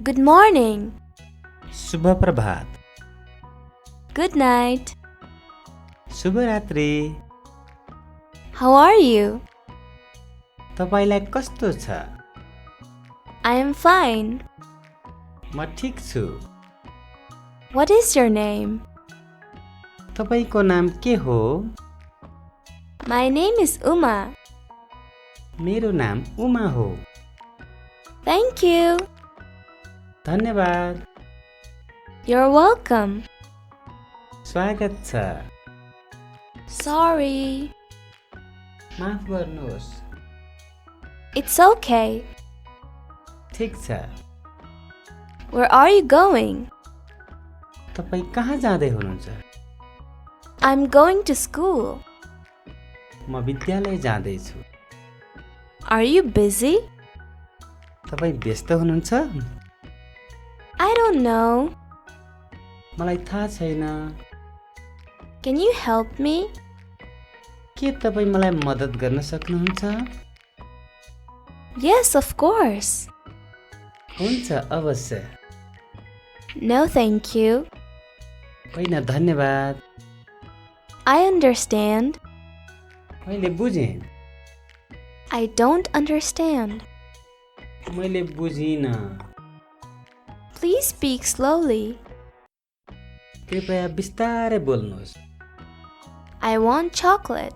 Good morning. शुभ प्रभात Good night. शुभ रात्रि How are you? तपाईलाई कस्तो छ I am fine. म ठीक छु What is your name? तपाईको नाम के हो My name is Uma. मेरो नाम उमा हो Thank you. धन्यवाद You're welcome. स्वागत छ Sorry. माफ गर्नुहोस् It's okay. ठीक छ Where are you going? तपाई कहाँ जाँदै हुनुहुन्छ I'm going to school. म विद्यालय जाँदै छु Are you busy? तपाई व्यस्त हुनुहुन्छ I don't know. मलाई थाहा छैन Can you help me? के तपाई मलाई मद्दत गर्न सक्नुहुन्छ Yes, of course. हुन्छ अवश्य No, thank you. होइन धन्यवाद I understand. मैले बुझेँ I don't understand. मैले बुझिन Please speak slowly. कृपया बिस्तारै बोल्नुहोस् I want chocolate.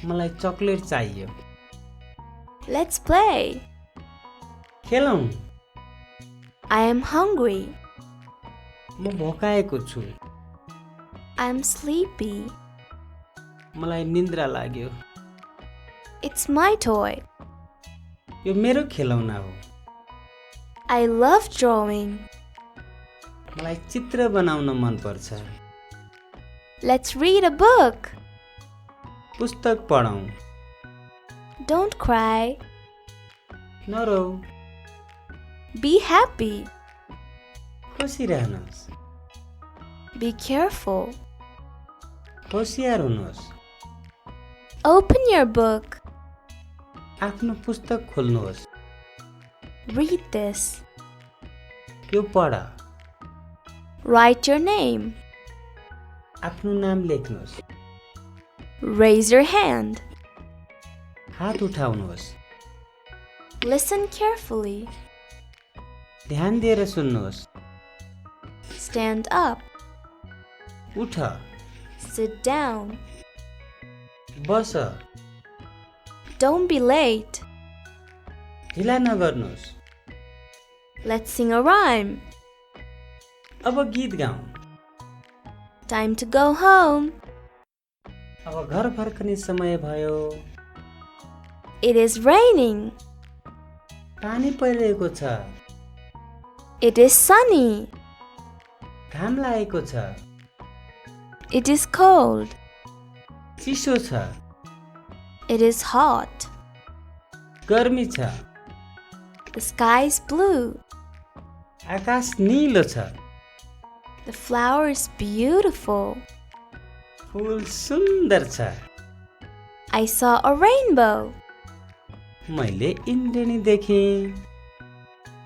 मलाई चकलेट चाहियो Let's play. खेलौँ I am hungry. म भोकाएको छु I'm sleepy. मलाई निन्द्रा लाग्यो It's my toy. यो मेरो खेलौना हो I love drawing. मलाई चित्र बनाउन मन पर्छ Let's read a book. पुस्तक पढौँ Don't cry. नरौ Be happy. खुसी रहनुहोस् Be careful. होशियार हुनुहोस् Open your book. आफ्नो पुस्तक खोल्नुहोस् Read this. यो पढ Write your name. आफ्नो नाम लेख्नुहोस् Raise your hand. हात उठाउनुहोस् Listen carefully. ध्यान दिएर सुन्नुहोस् Stand up. उठ Sit down. Bus Don't be late. ढिला नगर्नुहोस् Let's sing a rhyme. अब गीत गाउँ Time to go home. अब घर फर्कने समय भयो It is raining. पानी परिरहेको छ It is sunny. घाम लागेको छ It is cold. चिसो छ It is hot. गर्मी छ The sky is blue. आकाश नीलो छ The flower is beautiful. फूल सुन्दर छ I saw a rainbow. मैले इन्द्रेणी देखेँ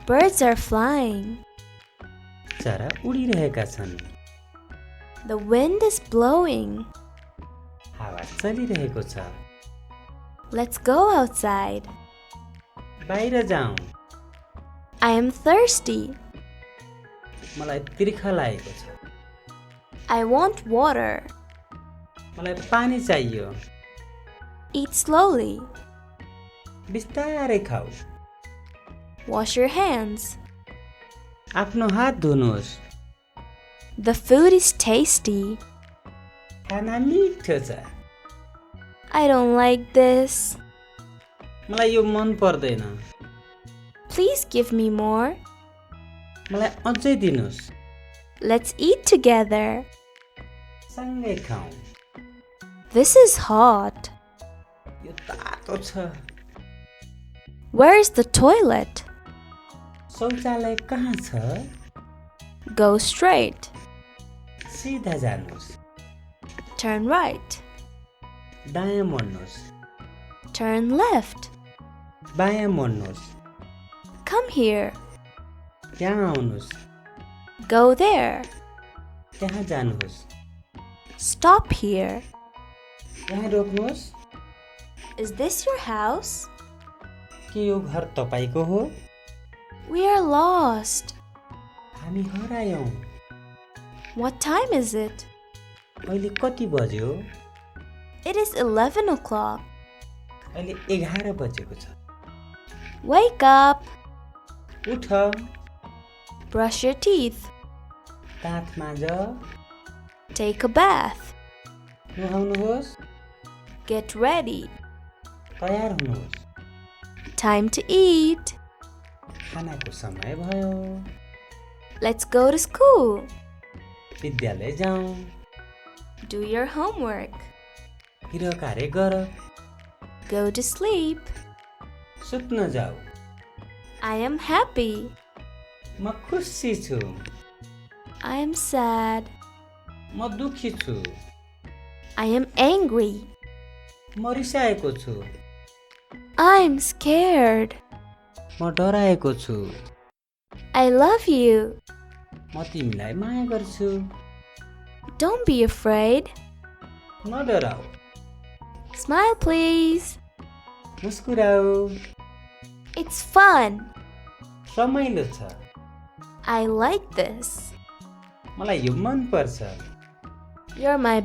Birds are flying. चरा उडिरहेका छन् The wind is blowing. हावा चलिरहेको छ Let's go outside. बाहिर जाउँ I am thirsty. मलाई तिर्खा लागेको छ I want water. मलाई पानी चाहियो Eat slowly. बिस्तारै खाऊ Wash your hands. आफ्नो हात धुनुहोस् The food is tasty. खाना मिठो छ I don't like this. मलाई यो मन पर्दैन Please give me more. मलाई अझै दिनुहोस् Let's eat together. सँगै खाऊ This is hot. यो तातो छ Where's the toilet? शौचालय कहाँ छ Go straight. सिधा जानुहोस् Turn right. दायाँ मोड्नुहोस् Turn left. बायाँ मोड्नुहोस् Come here. त्यहाँ आउनुहोस् Go there. त्यहाँ जानुहोस् Stop here. यहाँ रोक्नुहोस् Is this your house? के यो घर तपाईको हो We are lost. हामी हरायौं What time is it? अहिले कति बज्यो It is 11 o'clock. अहिले 11 बजेको छ Wake up. उठ Brush your teeth. दाँत माझ Take a bath. नुहाउनुहोस् Get ready. तयार हुनुहोस् Time to eat. खानाको समय भयो Let's go to school. विद्यालय जाउँ Do your homework. गृह कार्य गर Go to sleep. सुत्न जाऊ I am happy. म खुसी छु I am sad. म दुखी छु I am angry. म रिसाएको छु I'm scared. म डराएको छु I love you. म तिमीलाई माया गर्छु Don't be afraid. नडराऊ Smile, please. मुस्कुराऊ It's fun. रमाइलो छ I like this. मलाई यो मन पर्छ You're my